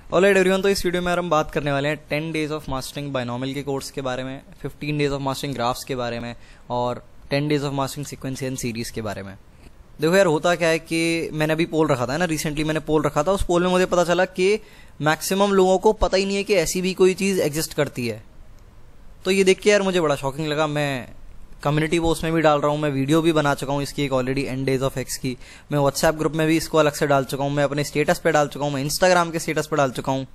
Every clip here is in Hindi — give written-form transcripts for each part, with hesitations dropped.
ऑलराइट एवरीवन, तो इस वीडियो में हम बात करने वाले हैं 10 डेज ऑफ मास्टरिंग बायनॉमियल के कोर्स के बारे में, 15 डेज ऑफ मास्टरिंग ग्राफ्स के बारे में और 10 days of mastering sequential series के बारे में। देखो यार, होता क्या है कि मैंने अभी पोल रखा था ना, रिसेंटली मैंने पोल रखा था। उस पोल में मुझे पता चला कि मैक्सिमम लोगों को पता ही नहीं है कि ऐसी भी कोई चीज़ एग्जिस्ट करती है। तो ये देख के यार मुझे बड़ा शॉकिंग लगा। मैं कम्युनिटी पोस्ट में भी डाल रहा हूँ, मैं वीडियो भी बना चुका हूँ इसकी एक ऑलरेडी, 10 डेज ऑफ एक्स की। मैं व्हाट्सएप ग्रुप में भी इसको अलग से डाल चुका हूँ, मैं अपने स्टेटस पे डाल चुका हूँ, मैं इंस्टाग्राम के स्टेटस पे डाल चुका हूँ।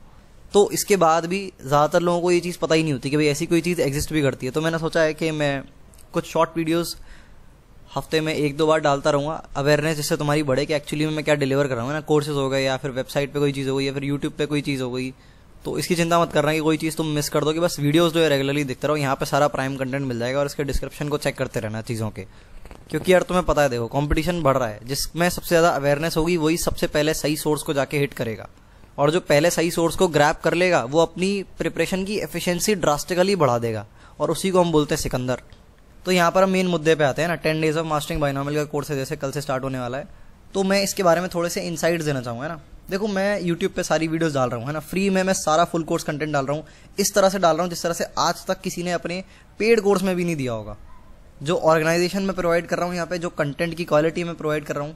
तो इसके बाद भी ज़्यादातर लोगों को ये चीज़ पता ही नहीं होती कि भाई ऐसी कोई चीज़ एग्जिस्ट भी करती है। तो मैंने सोचा है कि मैं कुछ शॉर्ट वीडियोज़ हफ्ते में 1-2 बार डालता रहूँगा, अवेयरनेस जिससे तुम्हारी बढ़े कि एक्चुअली में मैं क्या डिलीवर कर रहा हूँ ना। कोर्सेज हो गए या फिर वेबसाइट पे कोई चीज़ हो गई या फिर यूट्यूब पे कोई चीज़ हो गई, तो इसकी चिंता मत करना कि कोई चीज़ तुम मिस कर दो। कि बस वीडियोस जो है रेगुलरली दिखते रहो, यहाँ पे सारा प्राइम कंटेंट मिल जाएगा और इसके डिस्क्रिप्शन को चेक करते रहना चीज़ों के। क्योंकि यार तुम्हें पता है, देखो कंपटीशन बढ़ रहा है, जिसमें सबसे ज़्यादा अवेयरनेस होगी वही सबसे पहले सही सोर्स को जाके हिट करेगा। और जो पहले सही सोर्स को ग्रैब कर लेगा वो अपनी प्रिपरेशन की एफिशिएंसी ड्रास्टिकली बढ़ा देगा, और उसी को हम बोलते हैं सिकंदर। तो यहाँ पर हम मेन मुद्दे पे आते हैं ना। 10 डेज ऑफ मास्टरिंग बायनॉमियल का कोर्स है, जैसे कल से स्टार्ट होने वाला है, तो मैं इसके बारे में थोड़े से इनसाइट्स देना चाहूँगा ना। देखो, मैं यूट्यूब पे सारी वीडियोस डाल रहा हूँ है ना, फ्री में मैं सारा फुल कोर्स कंटेंट डाल रहा हूँ। इस तरह से डाल रहा हूँ जिस तरह से आज तक किसी ने अपने पेड कोर्स में भी नहीं दिया होगा। जो ऑर्गेनाइजेशन में प्रोवाइड कर रहा हूँ यहाँ पे, जो कंटेंट की क्वालिटी में प्रोवाइड कर रहा हूँ,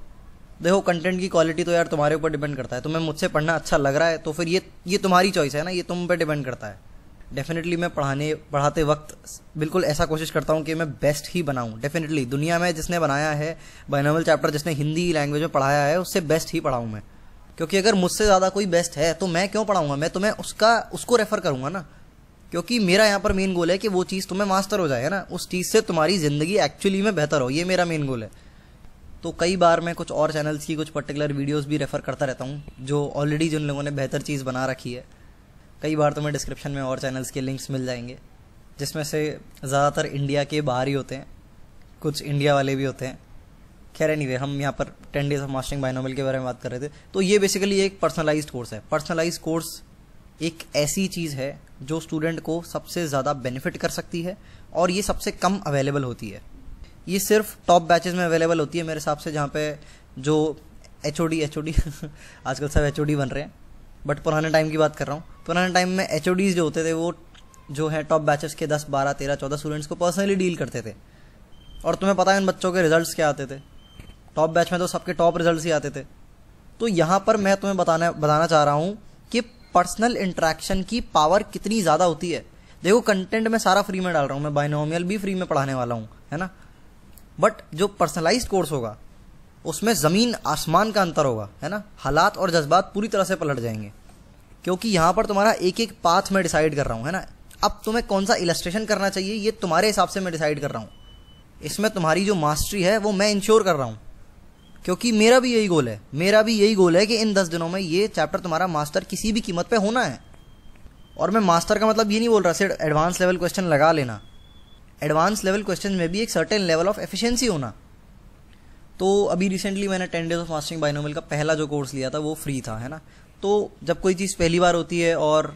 देखो कंटेंट की क्वालिटी तो यार तुम्हारे ऊपर डिपेंड करता है। तुम्हें मुझसे पढ़ना अच्छा लग रहा है तो फिर ये तुम्हारी चॉइस है ना, ये तुम पे डिपेंड करता है। डेफिनेटली मैं पढ़ाते वक्त बिल्कुल ऐसा कोशिश करता हूँ कि मैं बेस्ट ही बनाऊँ। डेफिनेटली दुनिया में जिसने बनाया है बायनॉमियल चैप्टर, जिसने हिंदी लैंग्वेज में पढ़ाया है, उससे बेस्ट ही पढ़ाऊँ मैं। क्योंकि अगर मुझसे ज़्यादा कोई बेस्ट है तो मैं क्यों पढ़ाऊँगा, मैं तुम्हें उसको रेफर करूँगा ना। क्योंकि मेरा यहाँ पर मेन गोल है कि वो चीज़ तुम्हें मास्टर हो जाए, है ना, उस चीज़ से तुम्हारी ज़िंदगी एक्चुअली में बेहतर हो, ये मेरा मेन गोल है। तो कई बार मैं कुछ और चैनल्स की कुछ पर्टिकुलर वीडियोस भी रेफर करता रहता हूँ, जो ऑलरेडी जिन लोगों ने बेहतर चीज़ बना रखी है। कई बार तुम्हें डिस्क्रिप्शन में और चैनल्स के लिंक्स मिल जाएंगे, जिसमें से ज़्यादातर इंडिया के बाहर ही होते हैं, कुछ इंडिया वाले भी होते हैं। खैर एनीवे, हम यहाँ पर 10 डेज ऑफ मास्टरिंग बायनॉमियल के बारे में बात कर रहे थे। तो ये बेसिकली एक पर्सनलाइज्ड कोर्स है। पर्सनलाइज्ड कोर्स एक ऐसी चीज़ है जो स्टूडेंट को सबसे ज़्यादा बेनिफिट कर सकती है, और ये सबसे कम अवेलेबल होती है। ये सिर्फ टॉप बैचेस में अवेलेबल होती है मेरे हिसाब से, जहाँ पे जो एचओडी आजकल सब एचओडी बन रहे हैं, बट पुराने टाइम की बात कर रहा हूँ। पुराने टाइम में एचओडीज जो होते थे वो जो है टॉप बैचेस के 10, 12, 13, 14 स्टूडेंट्स को पर्सनली डील करते थे। और तुम्हें पता है उन बच्चों के रिजल्ट्स क्या आते थे। टॉप बैच में तो सबके टॉप रिजल्ट्स ही आते थे। तो यहाँ पर मैं तुम्हें बताना चाह रहा हूँ कि पर्सनल इंटरेक्शन की पावर कितनी ज़्यादा होती है। देखो, कंटेंट मैं सारा फ्री में डाल रहा हूँ, मैं बायनॉमियल भी फ्री में पढ़ाने वाला हूँ, है ना। बट जो पर्सनलाइज्ड कोर्स होगा उसमें ज़मीन आसमान का अंतर होगा, है ना। हालात और जज्बात पूरी तरह से पलट जाएंगे, क्योंकि यहाँ पर तुम्हारा एक एक पाथ मैं डिसाइड कर रहा हूँ, है ना। अब तुम्हें कौन सा इलस्ट्रेशन करना चाहिए ये तुम्हारे हिसाब से मैं डिसाइड कर रहा हूँ। इसमें तुम्हारी जो मास्टरी है वो मैं इंश्योर कर रहा हूँ, क्योंकि मेरा भी यही गोल है कि इन 10 दिनों में ये चैप्टर तुम्हारा मास्टर किसी भी कीमत पे होना है। और मैं मास्टर का मतलब ये नहीं बोल रहा सिर्फ एडवांस लेवल क्वेश्चन लगा लेना। एडवांस लेवल क्वेश्चन में भी एक सर्टेन लेवल ऑफ एफिशिएंसी होना। तो अभी रिसेंटली मैंने 10 डेज ऑफ मास्टरिंग बायनॉमियल का पहला जो कोर्स लिया था वो फ्री था, है ना। तो जब कोई चीज़ पहली बार होती है और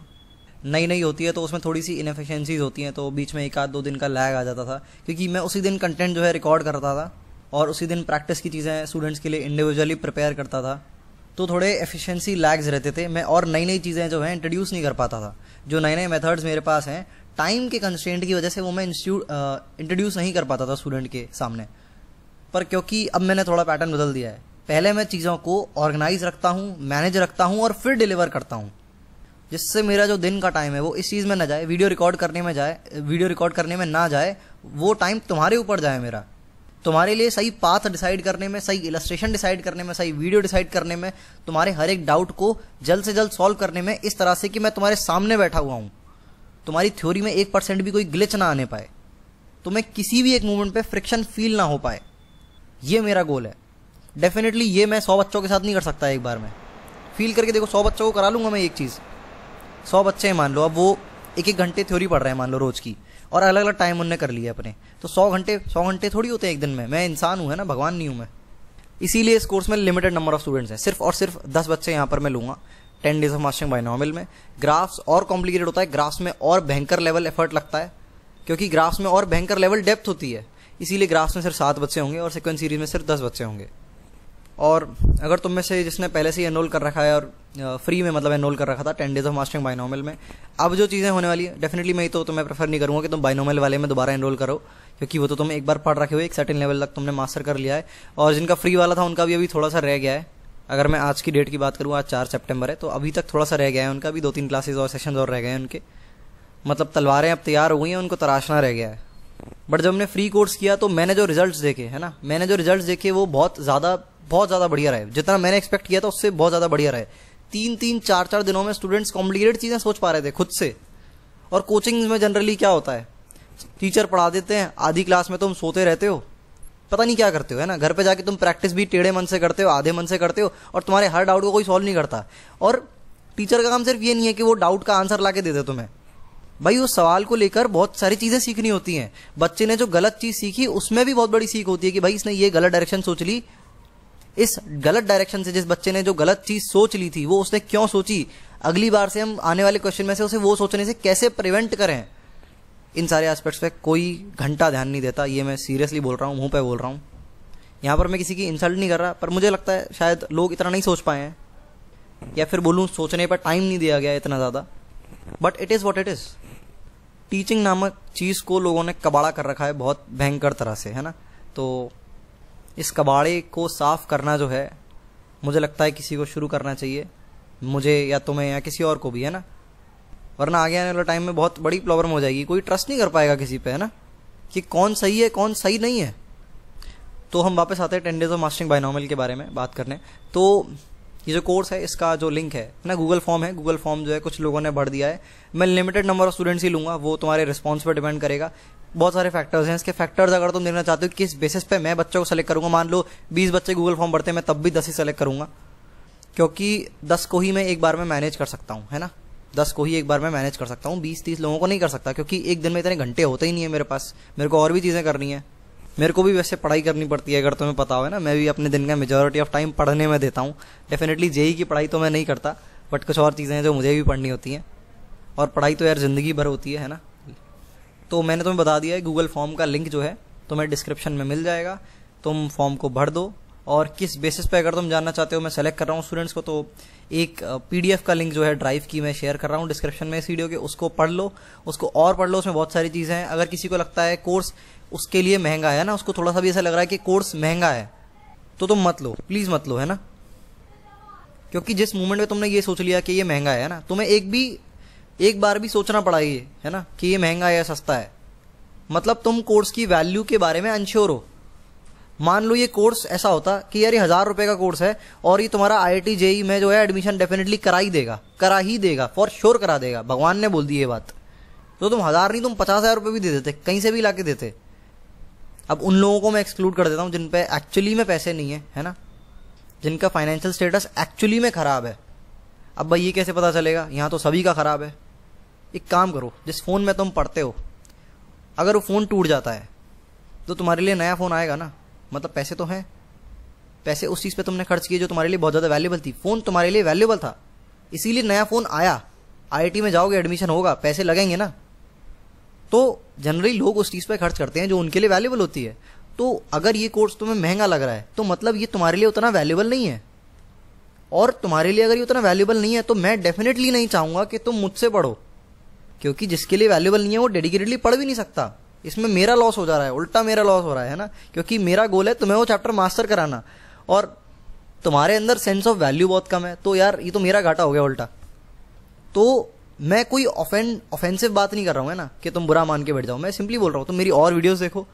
नई होती है तो उसमें थोड़ी सी इनएफिशिएंसीज होती हैं, तो बीच में 1-2 दिन का लैग आ जाता था, क्योंकि मैं उसी दिन कंटेंट जो है रिकॉर्ड करता था और उसी दिन प्रैक्टिस की चीज़ें स्टूडेंट्स के लिए इंडिविजुअली प्रिपेयर करता था। तो थोड़े एफिशिएंसी लैग्स रहते थे, मैं और नई चीज़ें जो हैं इंट्रोड्यूस नहीं कर पाता था। जो नए मेथड्स मेरे पास हैं, टाइम के कंस्ट्रेंट की वजह से वो मैं इंट्रोड्यूस नहीं कर पाता था स्टूडेंट के सामने। पर क्योंकि अब मैंने थोड़ा पैटर्न बदल दिया है, पहले मैं चीज़ों को ऑर्गेनाइज रखता हूँ, मैनेज रखता हूँ और फिर डिलीवर करता हूँ, जिससे मेरा जो दिन का टाइम है वो इस चीज़ में ना जाए, वीडियो रिकॉर्ड करने में ना जाए। वो टाइम तुम्हारे ऊपर जाए मेरा, तुम्हारे लिए सही पाथ डिसाइड करने में, सही इलस्ट्रेशन डिसाइड करने में, सही वीडियो डिसाइड करने में, तुम्हारे हर एक डाउट को जल्द से जल्द सॉल्व करने में, इस तरह से कि मैं तुम्हारे सामने बैठा हुआ हूँ, तुम्हारी थ्योरी में 1% भी कोई ग्लिच ना आने पाए, तुम्हें किसी भी एक मूवमेंट पे फ्रिक्शन फील ना हो पाए। ये मेरा गोल है। डेफिनेटली ये मैं 100 बच्चों के साथ नहीं कर सकता एक बार में। फील करके देखो, 100 बच्चों को करा लूंगा मैं एक चीज़। 100 बच्चे हैं मान लो, अब वो 1-1 घंटे थ्योरी पढ़ रहे हैं मान लो रोज की, और अलग अलग टाइम उनने कर लिया अपने, तो 100 घंटे थोड़ी होते हैं एक दिन में। मैं इंसान हूँ, है ना, भगवान नहीं हूँ मैं। इसीलिए इस कोर्स में लिमिटेड नंबर ऑफ स्टूडेंट्स हैं, सिर्फ और सिर्फ 10 बच्चे यहाँ पर मैं लूँगा 10 डेज ऑफ मास्टरिंग बायनॉमियल में। ग्राफ्स और कॉम्प्लिकेटेड होता है, ग्राफ्स में और भयंकर लेवल एफर्ट लगता है, क्योंकि ग्राफ्स में और भयंकर लेवल डेप्थ होती है। इसीलिए ग्राफ्स में सिर्फ 7 बच्चे होंगे और सीक्वेंस सीरीज में सिर्फ 10 बच्चे होंगे। और अगर तुम में से जिसने पहले से ही एनरोल कर रखा है और फ्री में मतलब एनरोल कर रखा था 10 डेज ऑफ मास्टरिंग बाइनोमियल में, अब जो चीज़ें होने वाली है डेफिनेटली मैं तो तुम्हें प्रेफर नहीं करूँगा कि तुम बाइनोमियल वाले में दोबारा एनरोल करो, क्योंकि वो तो तुम एक बार पढ़ रखे हो, एक सर्टेन लेवल तक तुमने मास्टर कर लिया है। और जिनका फ्री वाला था उनका भी अभी थोड़ा सा रह गया है। अगर मैं आज की डेट की बात करूँ, आज 4 सितंबर है, तो अभी तक थोड़ा सा रह गया है उनका भी, 2-3 क्लासेज और सेशन और रह गए हैं उनके। मतलब तलवारें अब तैयार हो गई हैं, उनको तराशना रह गया है। बट जब हमने फ्री कोर्स किया तो मैंने जो रिजल्ट्स देखे है ना, मैंने जो रिजल्ट्स देखे वो बहुत ज़्यादा बढ़िया रहे। जितना मैंने एक्सपेक्ट किया था उससे बहुत ज़्यादा बढ़िया रहे। 3-3, 4-4 दिनों में स्टूडेंट्स कॉम्प्लिकेटेड चीज़ें सोच पा रहे थे खुद से। और कोचिंग में जनरली क्या होता है, टीचर पढ़ा देते हैं, आधी क्लास में तुम सोते रहते हो, पता नहीं क्या करते हो, है ना। घर पे जाके तुम प्रैक्टिस भी टेढ़े मन से करते हो, आधे मन से करते हो, और तुम्हारे हर डाउट को कोई सॉल्व नहीं करता। और टीचर का काम सिर्फ ये नहीं है कि वो डाउट का आंसर ला के दे दे तुम्हें, भाई उस सवाल को लेकर बहुत सारी चीजें सीखनी होती हैं। बच्चे ने जो गलत चीज सीखी उसमें भी बहुत बड़ी सीख होती है कि भाई इसने ये गलत डायरेक्शन सोच ली, इस गलत डायरेक्शन से जिस बच्चे ने जो गलत चीज सोच ली थी वो उसने क्यों सोची, अगली बार से हम आने वाले क्वेश्चन में से उसे वो सोचने से कैसे प्रिवेंट करें। इन सारे एस्पेक्ट्स पे कोई घंटा ध्यान नहीं देता। ये मैं सीरियसली बोल रहा हूँ, मुंह पे बोल रहा हूँ। यहाँ पर मैं किसी की इंसल्ट नहीं कर रहा, पर मुझे लगता है शायद लोग इतना नहीं सोच पाए हैं, या फिर बोलूँ सोचने पर टाइम नहीं दिया गया इतना ज़्यादा। But it is what it is. Teaching नामक चीज़ को लोगों ने कबाड़ा कर रखा है बहुत भयंकर तरह से, है ना। तो इस कबाड़े को साफ करना जो है, मुझे लगता है किसी को शुरू करना चाहिए, मुझे या तुम्हें या किसी और को भी, है ना। वरना आगे आने वाले टाइम में बहुत बड़ी प्रॉब्लम हो जाएगी, कोई ट्रस्ट नहीं कर पाएगा किसी पे, है ना, कि कौन सही है कौन सही नहीं है। तो हम वापस आते हैं 10 डेज ऑफ मास्टरिंग बाइनोमियल के बारे में बात करने। तो ये जो कोर्स है इसका जो लिंक है ना, गूगल फॉर्म है। गूगल फॉर्म जो है कुछ लोगों ने भर दिया है। मैं लिमिटेड नंबर ऑफ स्टूडेंट्स ही लूंगा, वो तुम्हारे रिस्पॉन्स पर डिपेंड करेगा। बहुत सारे फैक्टर्स हैं इसके। फैक्टर्स अगर तुम देखना चाहते हो किस बेसिस पे मैं बच्चों को सेलेक्ट करूंगा, मान लो 20 बच्चे गूगल फॉर्म भरते हैं, मैं तब भी 10 ही सेलेक्ट करूंगा, क्योंकि 10 को ही मैं एक बार में मैनेज कर सकता हूँ, है ना। 10 को ही एक बार में मैनेज कर सकता हूँ, 20-30 लोगों को नहीं कर सकता, क्योंकि एक दिन में इतने घंटे होते ही नहीं है मेरे पास। मेरे को और भी चीज़ें करनी है। मेरे को भी वैसे पढ़ाई करनी पड़ती है, अगर तुम्हें पता हो, है ना। मैं भी अपने दिन का मेजॉरिटी ऑफ टाइम पढ़ने में देता हूँ। डेफिनेटली जेई की पढ़ाई तो मैं नहीं करता, बट कुछ और चीज़ें हैं जो मुझे भी पढ़नी होती हैं। और पढ़ाई तो यार ज़िंदगी भर होती है ना। तो मैंने तुम्हें बता दिया है, गूगल फॉर्म का लिंक जो है तुम्हें डिस्क्रिप्शन में मिल जाएगा। तुम फॉर्म को भर दो, और किस बेसिस पे अगर तुम जानना चाहते हो, मैं सेलेक्ट कर रहा हूँ स्टूडेंट्स को, तो एक पीडीएफ का लिंक जो है ड्राइव की मैं शेयर कर रहा हूँ डिस्क्रिप्शन में इस वीडियो के, उसको पढ़ लो, उसको और पढ़ लो। उसमें बहुत सारी चीज़ें हैं। अगर किसी को लगता है कोर्स उसके लिए महंगा है ना, उसको थोड़ा सा भी ऐसा लग रहा है कि कोर्स महंगा है, तो तुम मत लो, प्लीज़ मत लो, है ना। क्योंकि जिस मोमेंट में तुमने ये सोच लिया कि ये महंगा है ना, तुम्हें एक बार भी सोचना पड़ा ये, है ना, कि ये महंगा है या सस्ता है, मतलब तुम कोर्स की वैल्यू के बारे में अनश्योर हो। मान लो ये कोर्स ऐसा होता कि यार ये 1000 रुपए का कोर्स है और ये तुम्हारा IIT JEE में जो है एडमिशन डेफिनेटली करा ही देगा, फॉर श्योर करा देगा, भगवान ने बोल दी ये बात, तो तुम 1000 नहीं, तुम 50,000 रुपये भी दे देते, कहीं से भी ला के देते। अब उन लोगों को मैं एक्सक्लूड कर देता हूँ जिन पे एक्चुअली में पैसे नहीं है ना, जिनका फाइनेंशियल स्टेटस एक्चुअली में खराब है। अब भाई ये कैसे पता चलेगा, यहाँ तो सभी का खराब है। एक काम करो, जिस फ़ोन में तुम पढ़ते हो, अगर वो फ़ोन टूट जाता है तो तुम्हारे लिए नया फ़ोन आएगा ना, मतलब पैसे तो हैं, पैसे उस चीज़ पे तुमने खर्च किए जो तुम्हारे लिए बहुत ज़्यादा वैल्यूबल थी। फ़ोन तुम्हारे लिए वैल्यूबल था, इसीलिए नया फ़ोन आया। IIT में जाओगे, एडमिशन होगा, पैसे लगेंगे ना, तो जनरली लोग उस चीज़ पे खर्च करते हैं जो उनके लिए वैल्यूबल होती है। तो अगर ये कोर्स तुम्हें महंगा लग रहा है तो मतलब ये तुम्हारे लिए उतना वैल्यूबल नहीं है, और तुम्हारे लिए अगर ये उतना वैल्यूबल नहीं है तो मैं डेफिनेटली नहीं चाहूँगा कि तुम मुझसे पढ़ो, क्योंकि जिसके लिए वैल्यूबल नहीं है वो डेडिकेटेडली पढ़ भी नहीं सकता। इसमें मेरा लॉस हो जा रहा है, उल्टा मेरा लॉस हो रहा है ना, क्योंकि मेरा गोल है तुम्हें वो चैप्टर मास्टर कराना, और तुम्हारे अंदर सेंस ऑफ वैल्यू बहुत कम है, तो यार ये तो मेरा घाटा हो गया उल्टा। तो मैं कोई ऑफेंसिव बात नहीं कर रहा हूँ, है ना, कि तुम बुरा मान के बैठ जाओ। मैं सिंपली बोल रहा हूँ तुम मेरी और वीडियोस देखो,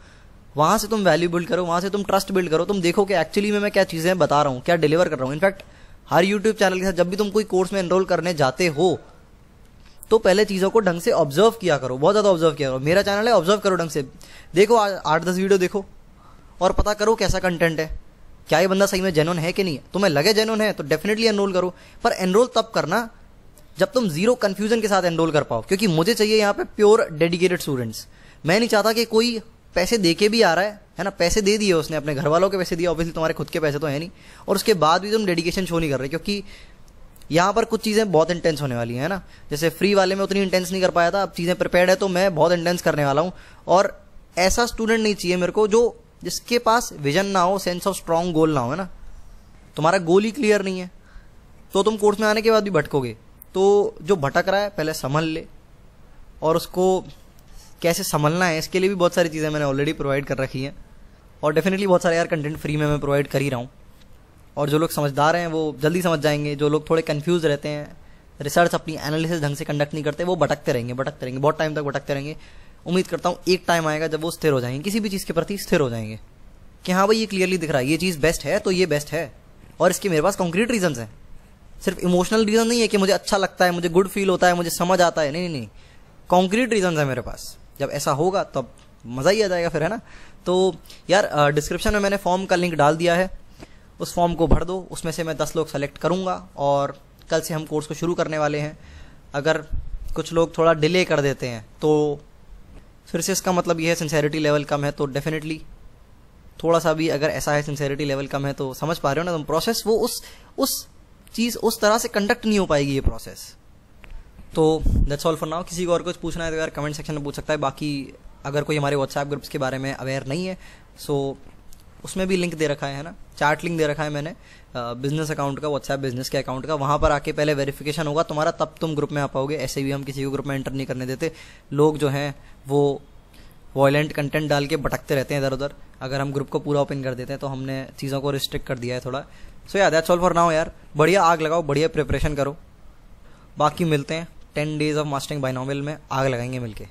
वहाँ से तुम वैल्यू बिल्ड करो, वहाँ से तुम ट्रस्ट बिल्ड करो, तुम देखो कि एक्चुअली में मैं क्या चीज़ें बता रहा हूँ, क्या डिलीवर कर रहा हूँ। इनफैक्ट हर यूट्यूब चैनल के साथ जब भी तुम कोई कोर्स में एनरोल करने जाते हो तो पहले चीज़ों को ढंग से ऑब्जर्व किया करो, बहुत ज़्यादा ऑब्जर्व किया करो। मेरा चैनल है, ऑब्जर्व करो ढंग से, देखो 8-10 वीडियो देखो और पता करो कैसा कंटेंट है, क्या ये बंदा सही में जेन्युइन है कि नहीं है। तुम्हें लगे जेन्युइन है तो डेफिनेटली एनरोल करो, पर एनरोल तब करना जब तुम जीरो कंफ्यूजन के साथ एनरोल कर पाओ, क्योंकि मुझे चाहिए यहाँ पे प्योर डेडिकेटेड स्टूडेंट्स। मैं नहीं चाहता कि कोई पैसे दे के भी आ रहा है ना, पैसे दे दिए उसने, अपने घर वालों के पैसे दिए, ऑब्वियसली तुम्हारे खुद के पैसे तो है नहीं, और उसके बाद भी तुम डेडिकेशन शो नहीं कर रहे, क्योंकि यहाँ पर कुछ चीज़ें बहुत इंटेंस होने वाली है ना। जैसे फ्री वाले में उतनी इंटेंस नहीं कर पाया था, अब चीज़ें प्रिपेयर्ड है तो मैं बहुत इंटेंस करने वाला हूँ। और ऐसा स्टूडेंट नहीं चाहिए मेरे को जो जिसके पास विजन ना हो, सेंस ऑफ स्ट्रॉन्ग गोल ना हो, है ना। तुम्हारा गोल ही क्लियर नहीं है तो तुम कोर्स में आने के बाद भी भटकोगे। तो जो भटक रहा है पहले संभल ले, और उसको कैसे संभलना है इसके लिए भी बहुत सारी चीज़ें मैंने ऑलरेडी प्रोवाइड कर रखी हैं, और डेफिनेटली बहुत सारे यार कंटेंट फ्री में मैं प्रोवाइड कर ही रहा हूँ। और जो लोग समझदार हैं वो जल्दी समझ जाएंगे, जो लोग थोड़े कंफ्यूज रहते हैं, रिसर्च अपनी एनालिसिस ढंग से कंडक्ट नहीं करते, वो भटकते रहेंगे बहुत टाइम तक भटकते रहेंगे। उम्मीद करता हूँ एक टाइम आएगा जब वो स्थिर हो जाएंगे, किसी भी चीज़ के प्रति स्थिर हो जाएंगे कि हाँ भाई ये क्लियरली दिख रहा है, ये चीज़ बेस्ट है तो ये बेस्ट है, और इसके मेरे पास कॉन्क्रीट रीजंस हैं। सिर्फ इमोशनल रीजन नहीं है कि मुझे अच्छा लगता है, मुझे गुड फील होता है, मुझे समझ आता है, नहीं नहीं नहीं, कॉन्क्रीट रीजंस है मेरे पास। जब ऐसा होगा तब मज़ा ही आ जाएगा फिर, है ना। तो यार डिस्क्रिप्शन में मैंने फॉर्म का लिंक डाल दिया है, उस फॉर्म को भर दो, उसमें से मैं 10 लोग सेलेक्ट करूँगा और कल से हम कोर्स को शुरू करने वाले हैं। अगर कुछ लोग थोड़ा डिले कर देते हैं तो फिर से इसका मतलब ये है सिंसेरिटी लेवल कम है, तो डेफिनेटली थोड़ा सा भी अगर ऐसा है सिंसेरिटी लेवल कम है तो समझ पा रहे हो ना तुम, प्रोसेस वो उस चीज़ उस तरह से कंडक्ट नहीं हो पाएगी ये प्रोसेस। तो दैट्स ऑल फॉर नाउ। किसी को और कुछ पूछना है तो यार कमेंट सेक्शन में पूछ सकता है। बाकी अगर कोई हमारे व्हाट्सएप ग्रुप्स के बारे में अवेयर नहीं है सो उसमें भी लिंक दे रखा है ना, चार्ट लिंक दे रखा है मैंने बिजनेस अकाउंट का, व्हाट्सएप बिजनेस के अकाउंट का। वहाँ पर आके पहले वेरिफिकेशन होगा तुम्हारा, तब तुम ग्रुप में आ पाओगे। ऐसे भी हम किसी को ग्रुप में एंटर नहीं करने देते। लोग जो हैं वो वॉयलेंट कंटेंट डाल के भटकते रहते हैं इधर उधर। अगर हम ग्रुप को पूरा ओपन कर देते हैं तो हमने चीज़ों को रिस्ट्रिक्ट कर दिया है थोड़ा। सो यार दैट्स ऑल फॉर नाउ यार। बढ़िया आग लगाओ, बढ़िया प्रिपरेशन करो। बाकी मिलते हैं 10 डेज ऑफ मास्टरिंग बाइनोमियल में, आग लगाएंगे मिलके।